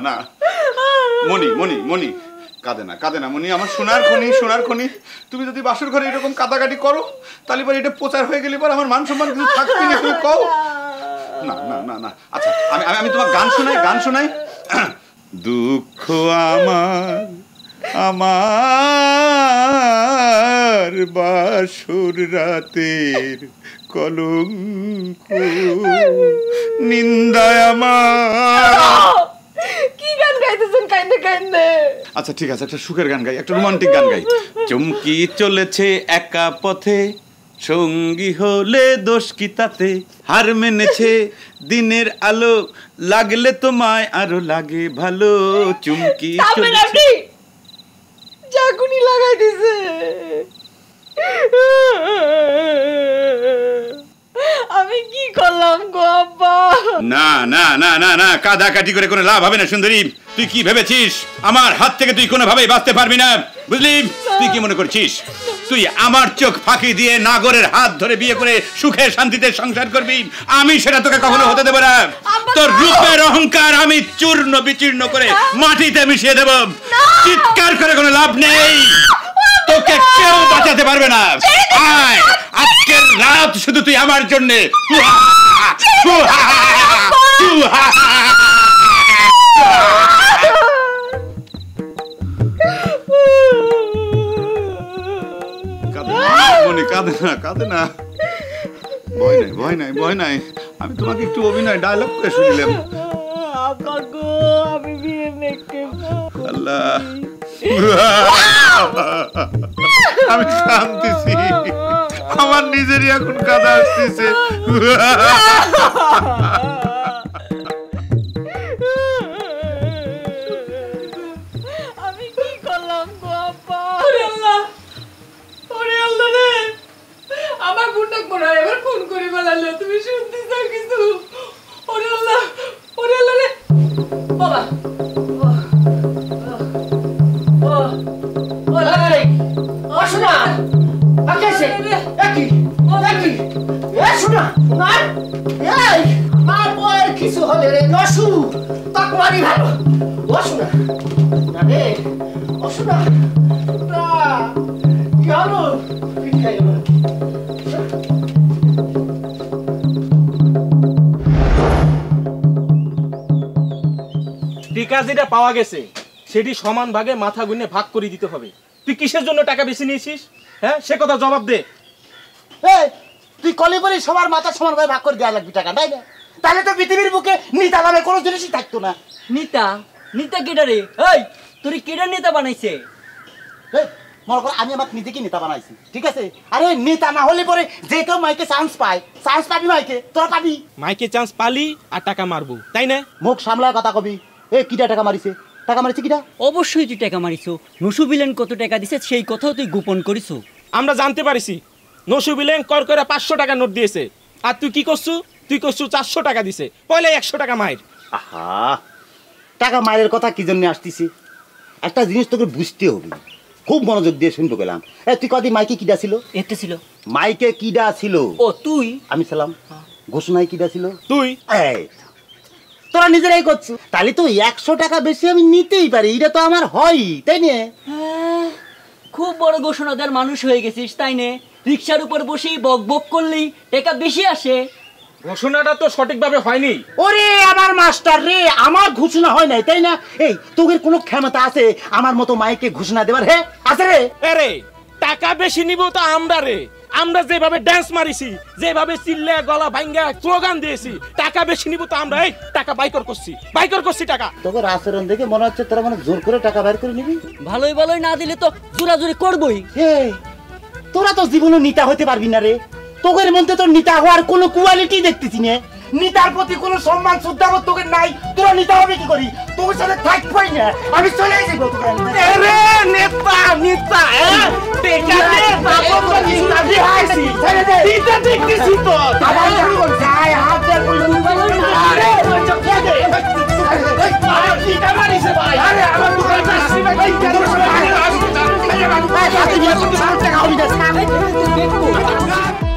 না মনি মনি মনি কাঁদে না মনি, আমার সোনার খনি তুমি যদি বাসর ঘরে এরকম কাঁদাকাটি করো তাহলে পরে এটা প্রচার হয়ে গেলে পরে আমার মান সম্মান কিছু থাকবে না, তুমি কও। না না না না আচ্ছা আমি তোমার গান শোনাই দুঃখ আমার বাসর রাতের কলঙ্ক নিন্দায় আমার। কি গান গাইতেছেন কাইন্দে কাইন্দে? আচ্ছা ঠিক আছে, একটা সুখের গান গাই, একটা রোমান্টিক গান গাই। চমকি চলেছে একা পথে, সঙ্গী হলে দোষ কি তাতে, হার মেনেছে দিনের আলো, লাগলে তোমায় আরো লাগে ভালো। চুমকি চলেছে জাগুনি লাগাই দিছে। আমি কি করলাম গো আব্বা? না না না না না কাদাকাটি করে কোনো লাভ হবে না সুন্দরী। তুই কি ভেবেছিস আমার হাত থেকে তুই কোনোভাবেই বাঁচতে পারবি না, বুঝলি? তুই কি মনে করছিস তুই আমার চোখ ফাঁকি দিয়ে নাগরের হাত ধরে বিয়ে করে সুখে শান্তিতে সংসার করবি? আমি সেটা তোকে কখনো হতে দেব না। তোর রূপের অহংকার আমি চূর্ণ বিচূর্ণ করে মাটিতে মিশিয়ে দেব। চিৎকার করে কোনো লাভ নেই, তোকে কেউ বাঁচাতে পারবে না। আয় আজকের রাত শুধু তুই আমার জন্যে। কাঁদে না, ভয় নাই। আমি তোমাকে একটু অভিনয় ডায়লগ করে শুনিলাম। আল্লাহ আমি কাঁদতেছি, আমার নিজেরই এখন কাঁদা আসতেছে। আমি কি করলাম গো আব্বা? ওরে আল্লাহ রে, আমার গুন্ডক বড় এবার ফোন করে বলালো, তুমি শুনতেছ কিছু? ওরে আল্লাহ রে বাবা। শোনা কিছু হলে রে নসু তকমারি ভালো। ও শোনা রে, ও শোনা কি হলো? টিকা যেটা পাওয়া গেছে সেটি সমান ভাগে মাথা গুনে ভাগ করে দিতে হবে। তুই কিসের জন্য টাকা বেশি নিয়েছিস? হ্যাঁ, সে কথা জবাব দে। তুই কলে বলি সবার মাথা সমান ভাবে ভাগ করে দেওয়া লাগবে টাকা, তাই না? তাহলে তো পৃথিবীর বুকে নিতা নামে কোনো জিনিসই থাকতো না। নিতা কেডা রে? এই তোর কেডা নেতা বানাইছে? মনে কর আমি আমার নিজেকে নেতা বানাইছি, ঠিক আছে? আরে নেতা না হলে পরে যে কেউ মাইকে চান্স পাবি, মাইকে তোরা পাবি। মাইকে চান্স পালি আর টাকা মারবো, তাই না? মুখ সামলায় কথা কবি। কিটা টাকা মারিছে কিটা? অবশ্যই তুই টাকা মারিছো। নসু বিলেন কত টাকা দিছে সেই কথাও তুই গোপন করিছো। আমরা জানতে পারিছি নসু বিলেন কর করে 500 টাকা নোট দিয়েছে, আর তুই কি করছু? তুই করছু 400 টাকা দিছে, পয়লা 100 টাকা মায়ের। আহা, টাকা মায়ের কথা কি জন্য আসতেছি একটা জিনিস তোকে বুঝতে হবে, খুব মনোযোগ দিয়ে শুনতে গেলাম। তুই কদিন মাইকে কিডা ছিল? একটা ছিল। মাইকে কিডা ছিল? ও তুই। আমি ছিলাম। ঘোষণায় কিডা ছিল? তুই। তোরা নিজেরাই করছো, তাহলে তো 100 টাকা বেশি আমি নিতেই পারি, এটা তো আমার হয়, তাই না? খুব বড় ঘোষণাদার মানুষ হয়ে গেছিস, তাই না? রিকশার উপর বসেই বক বক করলেই টাকা বেশি আসে। ঘোষণাটা তো সঠিকভাবে হয়নি। ওরে আমার মাস্টার রে, আমার ঘোষণা হয় নাই, তাই না? তোদের কোনো ক্ষমতা আছে আমার মতো মাইকে ঘোষণা দেবার? হ্যাঁ আছে রে। আরে টাকা বেশি নিব তো আমরা যেভাবে ডান্স মারিছি, যেভাবে চিল্লে গলা ভাঙ্গা স্লোগান দিয়েছি, টাকা বেশি নিব তো আমরা। এই টাকা বাইকর করছি টাকা। তোর আচরণ দেখে মনে হচ্ছে তোরা মানে জোর করে টাকা বাইর করে নিবি। ভালোই না দিলে তো জোরাজুরি করবই। তোরা তো জীবনে নেতা হতে পারবি না রে, তোদের মধ্যে তোর নেতা হওয়ার কোনো কোয়ালিটি দেখতেছি না। নেতার প্রতি কোনো সম্মান শ্রদ্ধাবোধ তোকে নাই, তোরা নেতা হবে কি করি? তোর সাথে থাকবই না, আমি চলে যাবো। নেতা